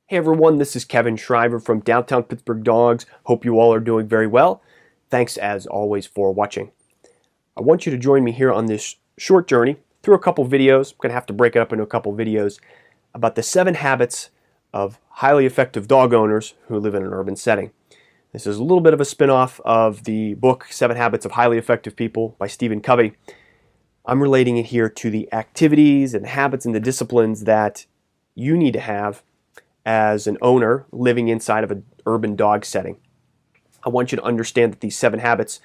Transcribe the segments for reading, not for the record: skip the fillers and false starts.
Hey everyone, this is Kevin Shriver from Downtown Pittsburgh Dogs. Hope you all are doing very well. Thanks as always for watching. I want you to join me here on this short journey through a couple videos. I'm going to have to break it up into a couple videos about the 7 habits of highly effective dog owners who live in an urban setting. This is a little bit of a spin-off of the book 7 Habits of Highly Effective People by Stephen Covey. I'm relating it here to the activities and habits and the disciplines that you need to have as an owner living inside of an urban dog setting. I want you to understand that these 7 habits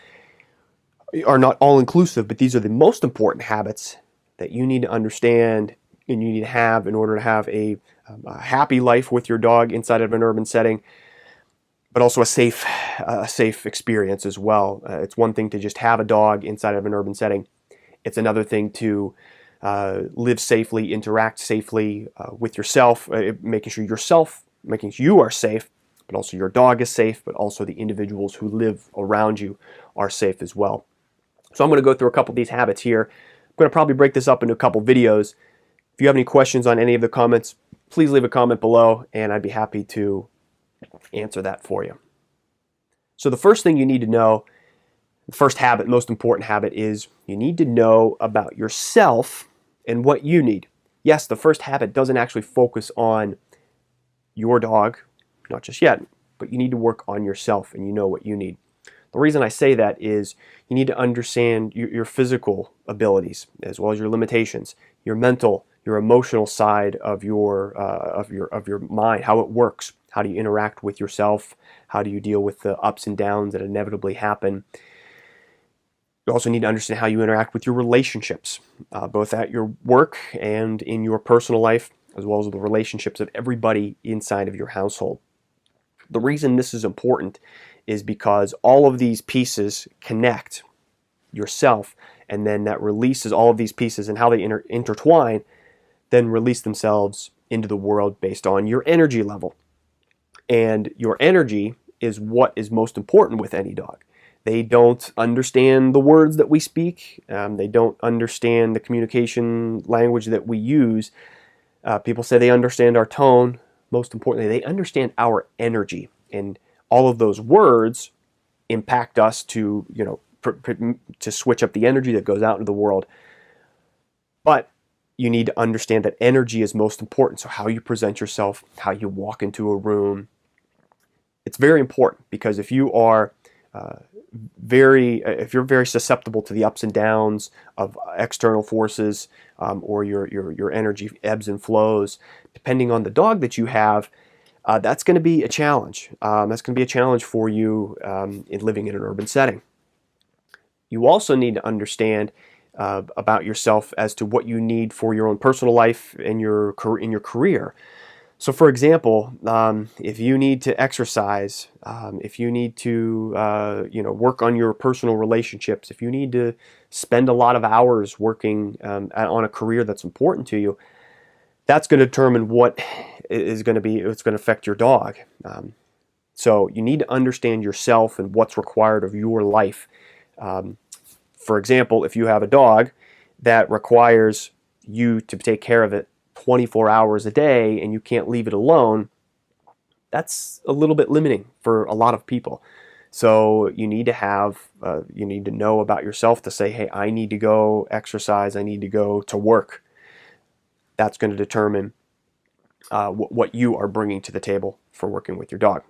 are not all-inclusive, but these are the most important habits that you need to understand and you need to have in order to have a happy life with your dog inside of an urban setting, but also a safe experience as well. It's one thing to just have a dog inside of an urban setting. It's another thing to live safely, interact safely with yourself, making sure you are safe, but also your dog is safe, but also the individuals who live around you are safe as well. So I'm going to go through a couple of these habits here. I'm going to probably break this up into a couple videos. If you have any questions on any of the comments, please leave a comment below and I'd be happy to answer that for you. So the first thing you need to know, the first habit, most important habit, is you need to know about yourself and what you need. Yes, the first habit doesn't actually focus on your dog, not just yet, but you need to work on yourself and you know what you need. The reason I say that is you need to understand your physical abilities as well as your limitations, your mental, your emotional side of your mind, how it works. How do you interact with yourself? How do you deal with the ups and downs that inevitably happen? You also need to understand how you interact with your relationships, both at your work and in your personal life, as well as the relationships of everybody inside of your household. The reason this is important is because all of these pieces connect yourself, and then that releases all of these pieces and how they intertwine, then release themselves into the world based on your energy level. And your energy is what is most important with any dog. They don't understand the words that we speak. They don't understand the communication language that we use. People say they understand our tone. Most importantly, they understand our energy. And all of those words impact us to, to switch up the energy that goes out into the world. But you need to understand that energy is most important. So how you present yourself, how you walk into a room, it's very important, because if you are if you're very susceptible to the ups and downs of external forces, or your energy ebbs and flows, depending on the dog that you have, that's going to be a challenge. That's going to be a challenge for you in living in an urban setting. You also need to understand about yourself as to what you need for your own personal life and your career. So for example, if you need to exercise, if you need to work on your personal relationships, if you need to spend a lot of hours working on a career that's important to you, that's going to determine what is going to it's going to affect your dog. So you need to understand yourself and what's required of your life. For example, if you have a dog that requires you to take care of it 24 hours a day and you can't leave it alone, that's a little bit limiting for a lot of people. So you need to know about yourself to say, hey, I need to go exercise, I need to go to work. That's going to determine what you are bringing to the table for working with your dog.